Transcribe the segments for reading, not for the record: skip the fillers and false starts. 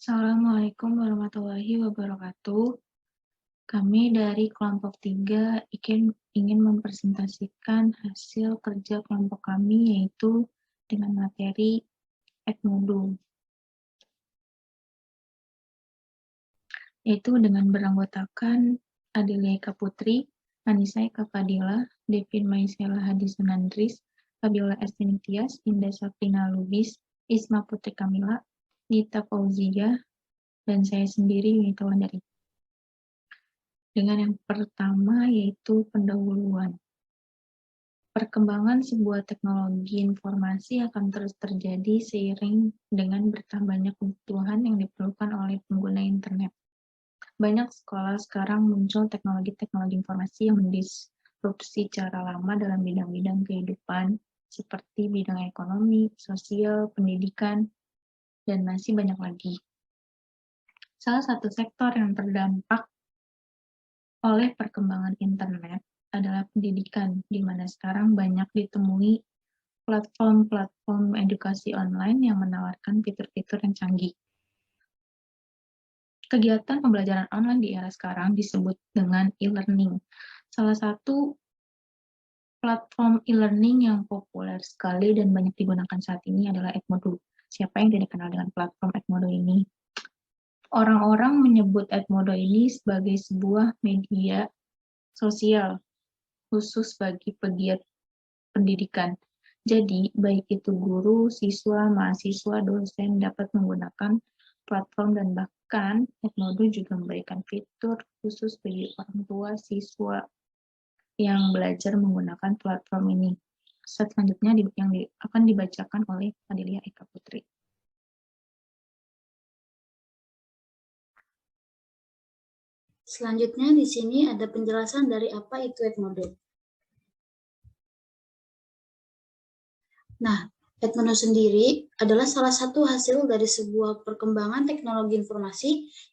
Assalamualaikum warahmatullahi wabarakatuh. Kami dari kelompok 3 ingin mempresentasikan hasil kerja kelompok kami, yaitu dengan materi Edmodo, yaitu dengan beranggotakan Adelia Eka Putri, Anissa Eka Fadila, Devin Maisela Hadisunandris, Fabiola Estining Tias, Indah Safrina Lubis, Isma Putri Kamila, Nita Fauzia, dan saya sendiri, Yunita Wandari. Dengan yang pertama yaitu pendahuluan. Perkembangan sebuah teknologi informasi akan terus terjadi seiring dengan bertambahnya kebutuhan yang diperlukan oleh pengguna internet. Banyak sekolah sekarang muncul teknologi-teknologi informasi yang mendisrupsi cara lama dalam bidang-bidang kehidupan, seperti bidang ekonomi, sosial, pendidikan, dan masih banyak lagi. Salah satu sektor yang terdampak oleh perkembangan internet adalah pendidikan, di mana sekarang banyak ditemui platform-platform edukasi online yang menawarkan fitur-fitur yang canggih. Kegiatan pembelajaran online di era sekarang disebut dengan e-learning. Salah satu platform e-learning yang populer sekali dan banyak digunakan saat ini adalah Edmodo. Siapa yang tidak kenal dengan platform Edmodo ini? Orang-orang menyebut Edmodo ini sebagai sebuah media sosial khusus bagi pegiat pendidikan. Jadi, baik itu guru, siswa, mahasiswa, dosen dapat menggunakan platform, dan bahkan Edmodo juga memberikan fitur khusus bagi orang tua siswa yang belajar menggunakan platform ini. Selanjutnya akan dibacakan oleh Adelia Eka Putri. Selanjutnya di sini ada penjelasan dari apa itu Edmodo. Nah, Edmodo sendiri adalah salah satu hasil dari sebuah perkembangan teknologi informasi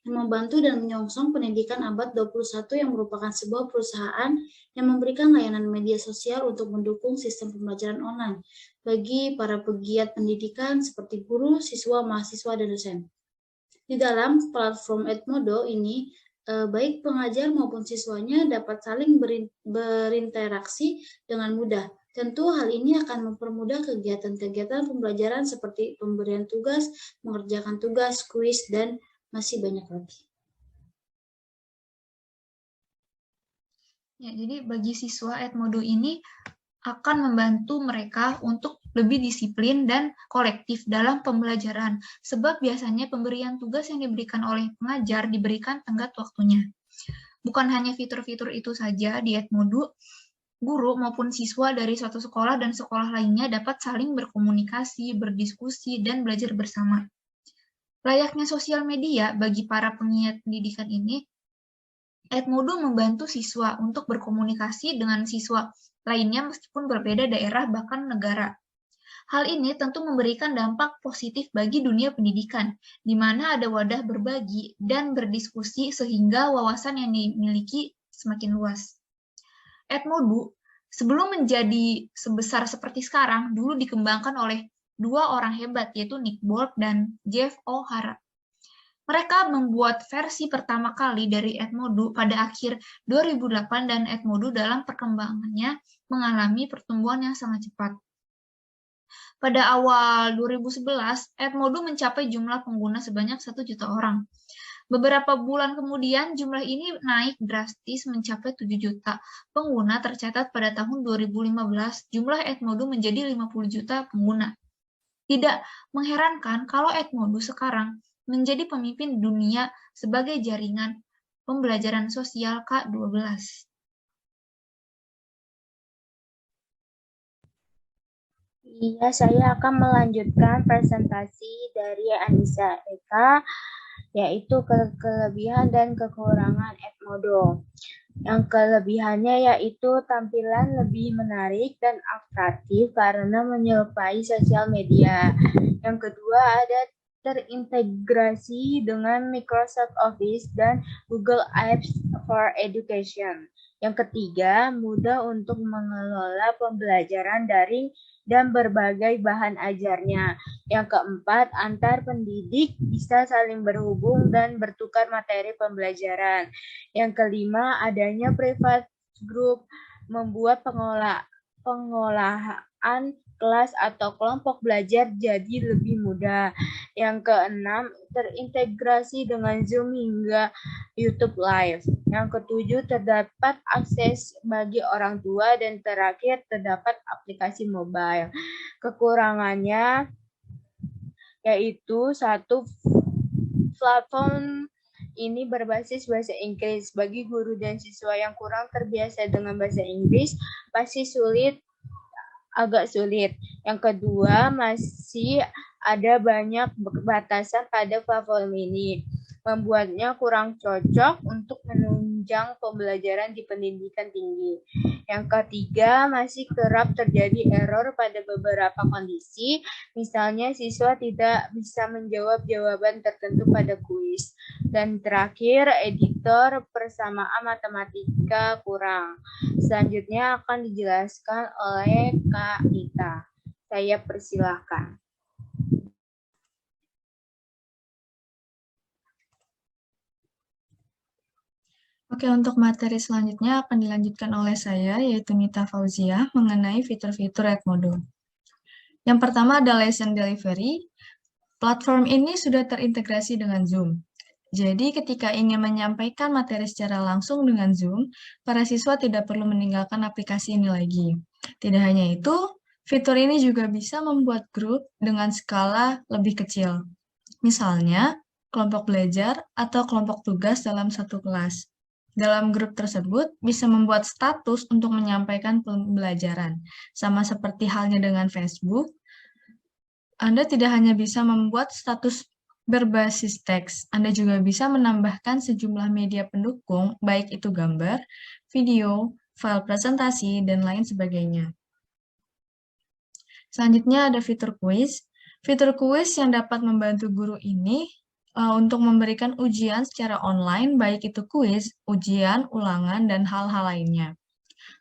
yang membantu dan menyongsong pendidikan abad 21 yang merupakan sebuah perusahaan yang memberikan layanan media sosial untuk mendukung sistem pembelajaran online bagi para pegiat pendidikan seperti guru, siswa, mahasiswa, dan dosen. Di dalam platform Edmodo ini, baik pengajar maupun siswanya dapat saling berinteraksi dengan mudah. Tentu hal ini akan mempermudah kegiatan-kegiatan pembelajaran seperti pemberian tugas, mengerjakan tugas, kuis, dan masih banyak lagi. Ya, jadi bagi siswa Edmodo ini akan membantu mereka untuk lebih disiplin dan kolektif dalam pembelajaran, sebab biasanya pemberian tugas yang diberikan oleh pengajar diberikan tenggat waktunya. Bukan hanya fitur-fitur itu saja di Edmodo, guru maupun siswa dari suatu sekolah dan sekolah lainnya dapat saling berkomunikasi, berdiskusi, dan belajar bersama. Layaknya sosial media bagi para pengiat pendidikan ini, Edmodo membantu siswa untuk berkomunikasi dengan siswa lainnya meskipun berbeda daerah bahkan negara. Hal ini tentu memberikan dampak positif bagi dunia pendidikan, di mana ada wadah berbagi dan berdiskusi sehingga wawasan yang dimiliki semakin luas. Edmodo, sebelum menjadi sebesar seperti sekarang, dulu dikembangkan oleh dua orang hebat, yaitu Nick Bolt dan Jeff O'Hara. Mereka membuat versi pertama kali dari Edmodo pada akhir 2008 dan Edmodo dalam perkembangannya mengalami pertumbuhan yang sangat cepat. Pada awal 2011, Edmodo mencapai jumlah pengguna sebanyak 1 juta orang. Beberapa bulan kemudian, jumlah ini naik drastis mencapai 7 juta. Pengguna tercatat pada tahun 2015, jumlah Edmodo menjadi 50 juta pengguna. Tidak mengherankan kalau Edmodo sekarang menjadi pemimpin dunia sebagai jaringan pembelajaran sosial K-12. Iya, saya akan melanjutkan presentasi dari Anissa Eka, yaitu kelebihan dan kekurangan Edmodo. Yang kelebihannya yaitu tampilan lebih menarik dan atraktif karena menyerupai sosial media. Yang kedua ada terintegrasi dengan Microsoft Office dan Google Apps for Education. Yang ketiga, mudah untuk mengelola pembelajaran daring dan berbagai bahan ajarnya. Yang keempat, antar pendidik bisa saling berhubung dan bertukar materi pembelajaran. Yang kelima, adanya private group membuat pengolahan kelas atau kelompok belajar jadi lebih mudah. Yang keenam, terintegrasi dengan Zoom hingga YouTube Live. Yang ketujuh, terdapat akses bagi orang tua, dan terakhir terdapat aplikasi mobile. Kekurangannya yaitu satu, platform ini berbasis bahasa Inggris. Bagi guru dan siswa yang kurang terbiasa dengan bahasa Inggris, pasti agak sulit. Yang kedua, masih ada banyak batasan pada platform ini, membuatnya kurang cocok untuk menunjang pembelajaran di pendidikan tinggi. Yang ketiga, masih kerap terjadi error pada beberapa kondisi, misalnya siswa tidak bisa menjawab jawaban tertentu pada kuis. Dan terakhir, editor persamaan matematika kurang. Selanjutnya akan dijelaskan oleh Kak Nita. Saya persilahkan. Oke, untuk materi selanjutnya akan dilanjutkan oleh saya, yaitu Nita Fauzia, mengenai fitur-fitur Edmodo. Yang pertama ada lesson delivery. Platform ini sudah terintegrasi dengan Zoom. Jadi, ketika ingin menyampaikan materi secara langsung dengan Zoom, para siswa tidak perlu meninggalkan aplikasi ini lagi. Tidak hanya itu, fitur ini juga bisa membuat grup dengan skala lebih kecil. Misalnya, kelompok belajar atau kelompok tugas dalam satu kelas. Dalam grup tersebut bisa membuat status untuk menyampaikan pembelajaran. Sama seperti halnya dengan Facebook, Anda tidak hanya bisa membuat status berbasis teks, Anda juga bisa menambahkan sejumlah media pendukung, baik itu gambar, video, file presentasi, dan lain sebagainya. Selanjutnya ada fitur kuis. Fitur kuis yang dapat membantu guru ini untuk memberikan ujian secara online, baik itu kuis, ujian, ulangan, dan hal-hal lainnya.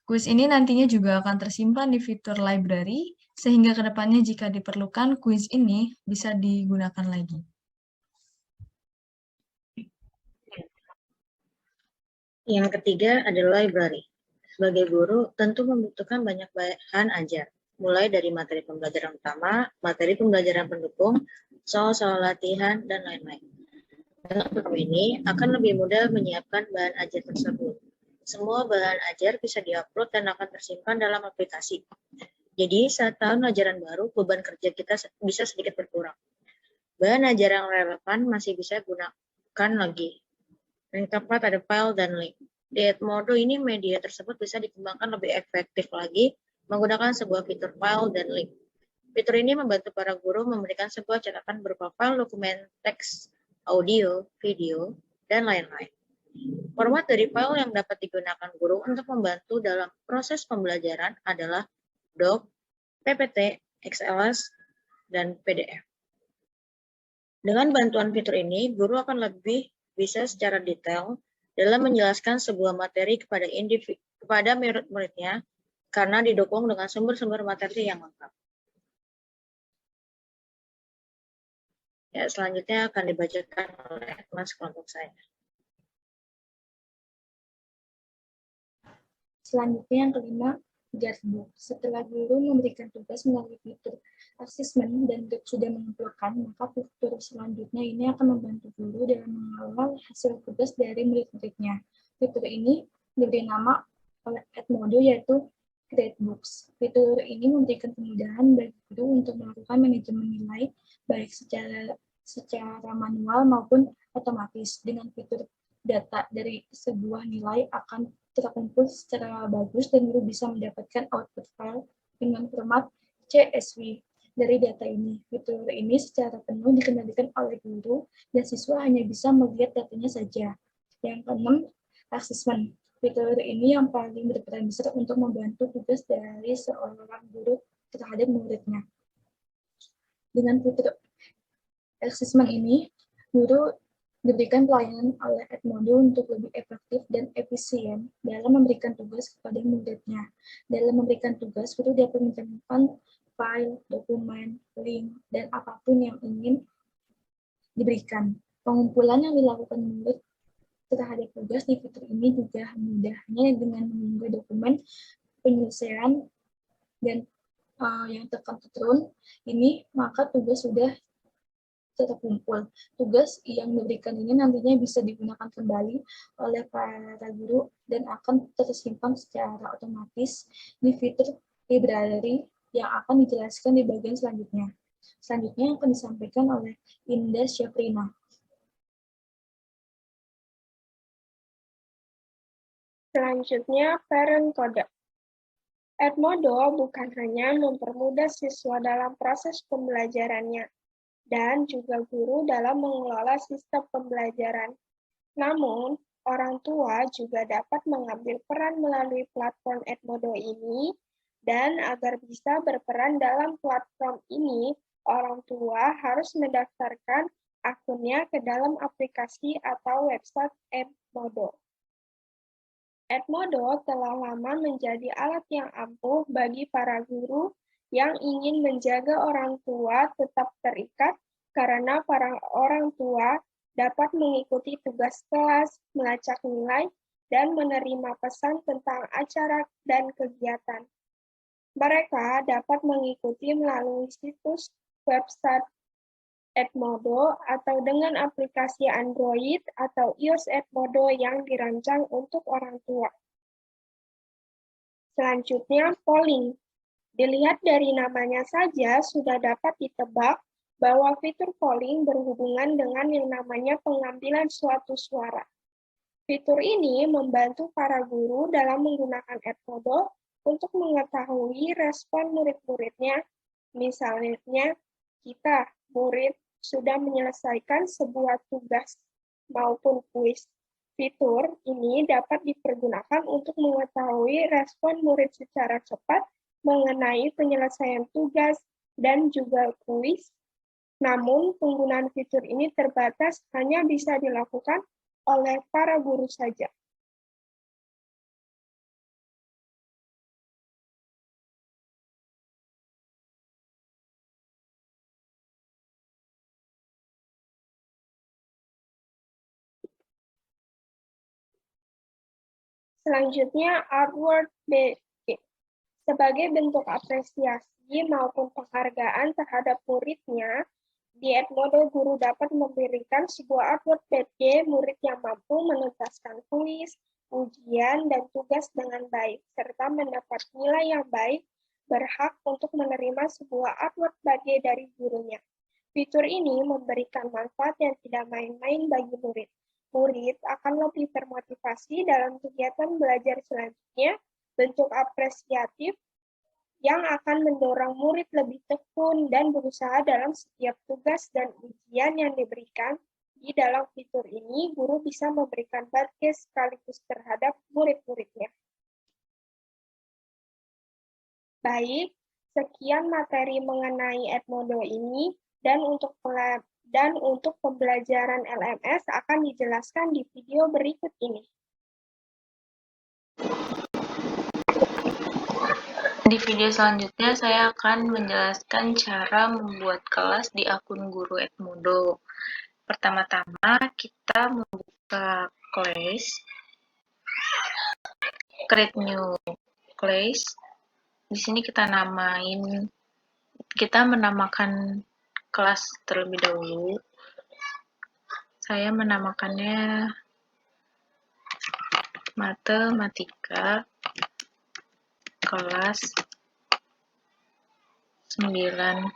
Kuis ini nantinya juga akan tersimpan di fitur library, sehingga kedepannya jika diperlukan, kuis ini bisa digunakan lagi. Yang ketiga adalah library. Sebagai guru, tentu membutuhkan banyak bahan ajar, mulai dari materi pembelajaran utama, materi pembelajaran pendukung, soal-soal latihan, dan lain-lain. Dengan program ini akan lebih mudah menyiapkan bahan ajar tersebut. Semua bahan ajar bisa diupload dan akan tersimpan dalam aplikasi. Jadi, saat tahun ajaran baru, beban kerja kita bisa sedikit berkurang. Bahan ajar yang relevan masih bisa gunakan lagi. Yang keempat ada file dan link. Di Edmodo ini media tersebut bisa dikembangkan lebih efektif lagi menggunakan sebuah fitur file dan link. Fitur ini membantu para guru memberikan sebuah catatan berupa file dokumen teks, audio, video, dan lain-lain. Format dari file yang dapat digunakan guru untuk membantu dalam proses pembelajaran adalah doc, PPT, XLS, dan PDF. Dengan bantuan fitur ini, guru akan lebih bisa secara detail dalam menjelaskan sebuah materi kepada murid-muridnya karena didukung dengan sumber-sumber materi yang lengkap. Ya, selanjutnya akan dibacakan oleh kelas kelompok saya. Selanjutnya yang kelima, guidebook. Setelah guru memberikan tugas melalui fitur assessment dan sudah mengumpulkan, maka fitur selanjutnya ini akan membantu guru dalam mengawal hasil tugas dari murid-muridnya. Fitur ini diberi nama oleh Edmodo yaitu Gradebooks. Fitur ini memberikan kemudahan bagi guru untuk melakukan manajemen nilai baik secara manual maupun otomatis. Dengan fitur data dari sebuah nilai akan terkumpul secara bagus dan guru bisa mendapatkan output file dengan format CSV dari data ini. Fitur ini secara penuh dikendalikan oleh guru dan siswa hanya bisa melihat datanya saja. Yang keenam, assessment. Fitur ini yang paling berperan besar untuk membantu tugas dari seorang guru terhadap muridnya. Dengan fitur assessment ini, guru diberikan pelayanan oleh Edmodo untuk lebih efektif dan efisien dalam memberikan tugas kepada muridnya. Dalam memberikan tugas, guru dapat mencantumkan file, dokumen, link, dan apapun yang ingin diberikan. Pengumpulan yang dilakukan murid terhadap tugas di fitur ini juga mudahnya dengan mengunggah dokumen penyelesaian dan yang tekan ini, maka tugas sudah terkumpul. Tugas yang diberikan ini nantinya bisa digunakan kembali oleh para guru dan akan tersimpan secara otomatis di fitur library yang akan dijelaskan di bagian selanjutnya. Selanjutnya akan disampaikan oleh Indah Syafrina. Selanjutnya, parent code. Edmodo bukan hanya mempermudah siswa dalam proses pembelajarannya, dan juga guru dalam mengelola sistem pembelajaran. Namun, orang tua juga dapat mengambil peran melalui platform Edmodo ini, dan agar bisa berperan dalam platform ini, orang tua harus mendaftarkan akunnya ke dalam aplikasi atau website Edmodo. Edmodo telah lama menjadi alat yang ampuh bagi para guru yang ingin menjaga orang tua tetap terikat karena para orang tua dapat mengikuti tugas kelas, melacak nilai, dan menerima pesan tentang acara dan kegiatan. Mereka dapat mengikuti melalui situs website Edmodo atau dengan aplikasi Android atau iOS Edmodo yang dirancang untuk orang tua. Selanjutnya, polling. Dilihat dari namanya saja sudah dapat ditebak bahwa fitur polling berhubungan dengan yang namanya pengambilan suatu suara. Fitur ini membantu para guru dalam menggunakan Edmodo untuk mengetahui respon murid-muridnya. Misalnya, kita, murid, sudah menyelesaikan sebuah tugas maupun kuis. Fitur ini dapat dipergunakan untuk mengetahui respon murid secara cepat mengenai penyelesaian tugas dan juga kuis. Namun, penggunaan fitur ini terbatas hanya bisa dilakukan oleh para guru saja. Selanjutnya, Award BG. Sebagai bentuk apresiasi maupun penghargaan terhadap muridnya, di Edmodo guru dapat memberikan sebuah award BG murid yang mampu menuntaskan kuis, ujian, dan tugas dengan baik, serta mendapat nilai yang baik, berhak untuk menerima sebuah award BG dari gurunya. Fitur ini memberikan manfaat yang tidak main-main bagi murid. Murid akan lebih termotivasi dalam kegiatan belajar selanjutnya, bentuk apresiatif yang akan mendorong murid lebih tekun dan berusaha dalam setiap tugas dan ujian yang diberikan. Di dalam fitur ini, guru bisa memberikan badge sekaligus terhadap murid-muridnya. Baik, sekian materi mengenai Edmodo ini, dan untuk pembelajaran LMS akan dijelaskan di video berikut ini. Di video selanjutnya saya akan menjelaskan cara membuat kelas di akun guru Edmodo. Pertama-tama kita membuka class, create new class. Di sini kita menamakan kelas terlebih dahulu. Saya menamakannya matematika kelas 9A.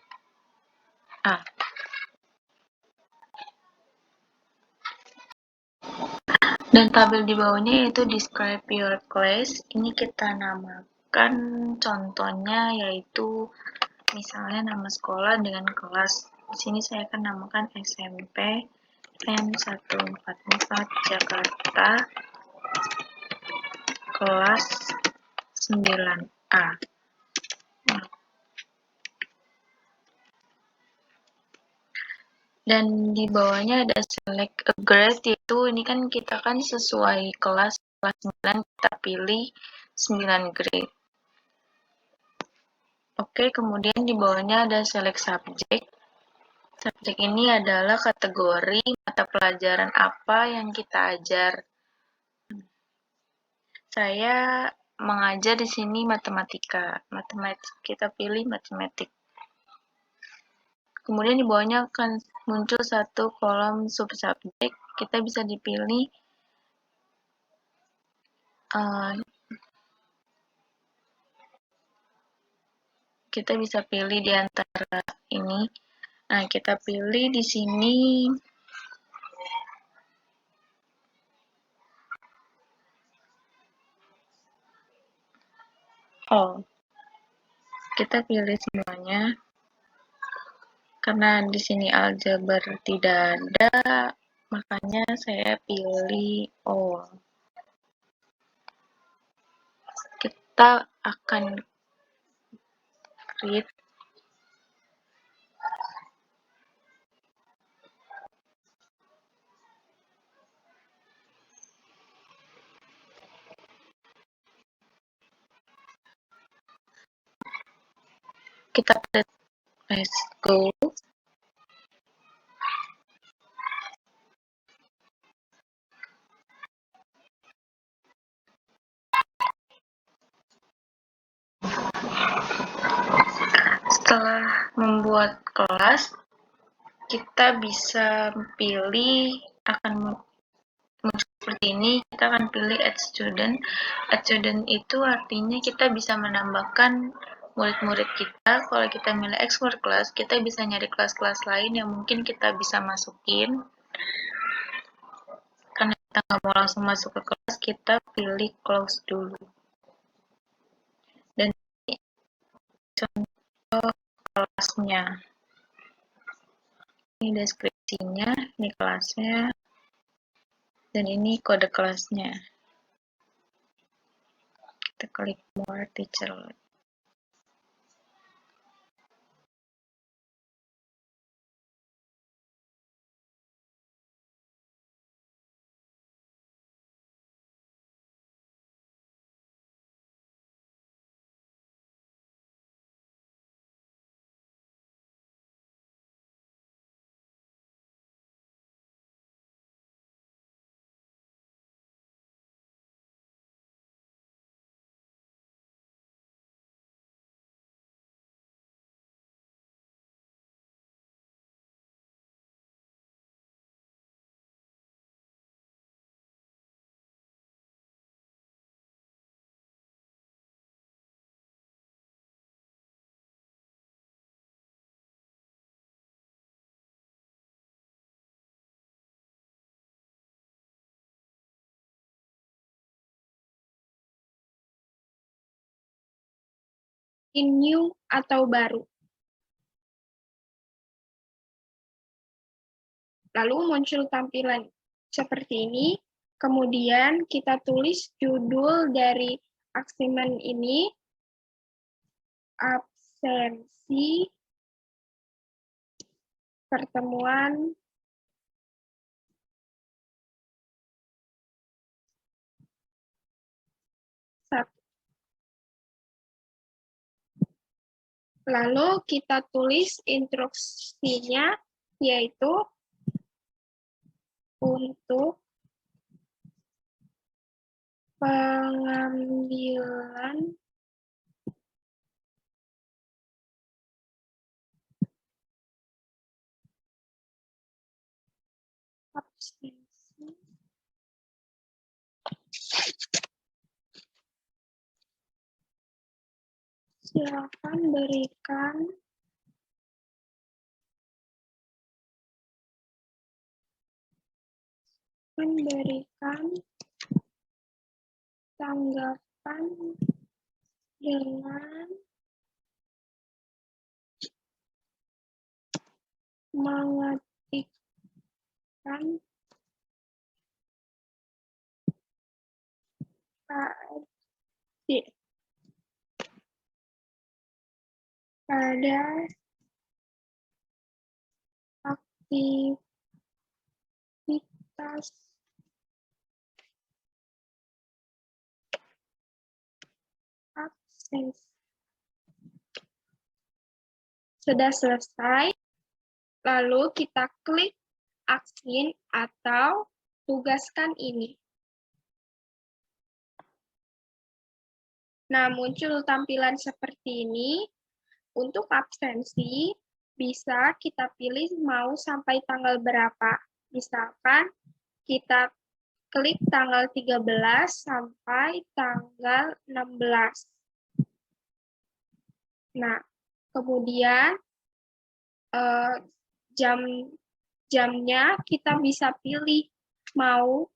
Dan tabel di bawahnya yaitu describe your class. Ini kita namakan contohnya yaitu misalnya nama sekolah dengan kelas. Di sini saya akan namakan SMP N144 Jakarta kelas 9A. Dan di bawahnya ada select a grade, yaitu ini kan kita kan sesuai kelas 9 kita pilih 9 grade. Oke, kemudian di bawahnya ada select subject. Subjek ini adalah kategori mata pelajaran apa yang kita ajar. Saya mengajar di sini matematika. Kita pilih matematik. Kemudian di bawahnya akan muncul satu kolom subsubjek. Kita bisa dipilih kita bisa pilih di antara ini. Nah, kita pilih di sini all. Kita pilih semuanya. Karena di sini aljabar tidak ada, makanya saya pilih all. Kita akan create kita press let's go. Setelah membuat kelas, kita bisa pilih akan muncul seperti ini. Kita akan pilih add student. Add student itu artinya kita bisa menambahkan murid-murid kita. Kalau kita milih export class, kita bisa nyari kelas-kelas lain yang mungkin kita bisa masukin. Karena kita nggak mau langsung masuk ke kelas, kita pilih close dulu. Dan ini contoh kelasnya. Ini deskripsinya, ini kelasnya, dan ini kode kelasnya. Kita klik more teacher. In new atau baru. Lalu muncul tampilan seperti ini. Kemudian kita tulis judul dari assignment ini, absensi pertemuan satu. Lalu kita tulis instruksinya, yaitu untuk pengambilan absensi silakan berikan tanggapan dengan mengetikkan pada aktivitas absensi. Sudah selesai, lalu kita klik Assign atau tugaskan ini. Nah, muncul tampilan seperti ini. Untuk absensi, bisa kita pilih mau sampai tanggal berapa. Misalkan kita klik tanggal 13 sampai tanggal 16. Nah, kemudian jamnya kita bisa pilih mau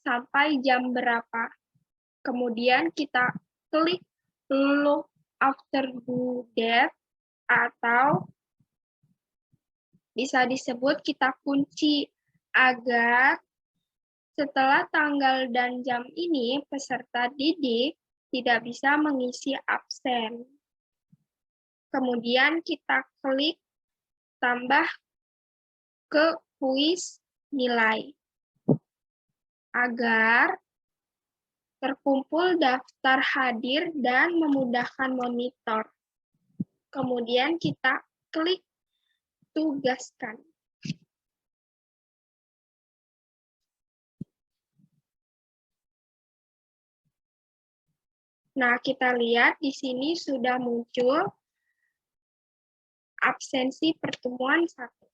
sampai jam berapa. Kemudian kita klik look after due date atau bisa disebut kita kunci agar setelah tanggal dan jam ini peserta didik tidak bisa mengisi absen. Kemudian kita klik tambah ke kuis nilai agar terkumpul daftar hadir dan memudahkan monitor. Kemudian kita klik tugaskan. Nah, kita lihat di sini sudah muncul absensi pertemuan 1.